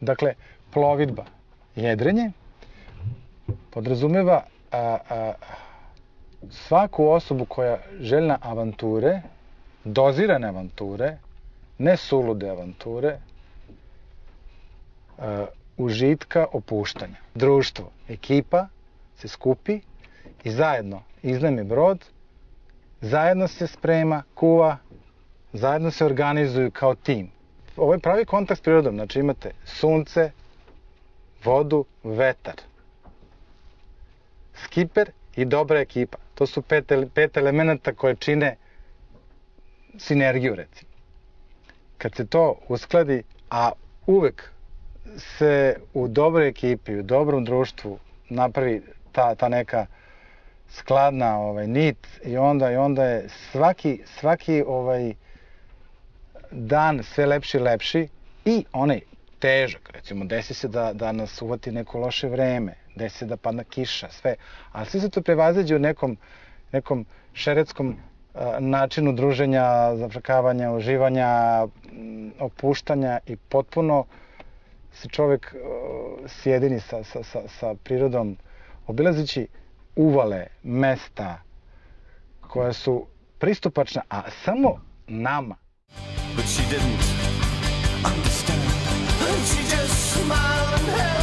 Dakle, plovidba, jedrenje podrazumeva svaku osobu koja željna avanture, dozirane avanture, ne sulude avanture, užitka, opuštanja. Društvo, ekipa se skupi i zajedno iznajmi brod, zajedno se sprema, kuva, zajedno se organizuju kao tim. Ovo je pravi kontakt s prirodom, znači imate sunce, vodu, vetar, skiper i dobra ekipa. To su pet elemenata koje čine sinergiju, recimo. Kad se to uskladi, a uvek se u dobroj ekipi, u dobrom društvu napravi ta neka skladna nit i onda je svaki dan sve lepši i lepši i onaj težak, recimo, desi se da nas uvati neko loše vreme, desi se da padne kiša, sve, ali sve se to prevaziđe u nekom šeretskom načinu druženja, zafrkavanja, uživanja, opuštanja i potpuno se čovek sjedini sa prirodom, obilazići uvale, mesta koja su pristupačna, a samo nama. But she didn't understand. She just smiled and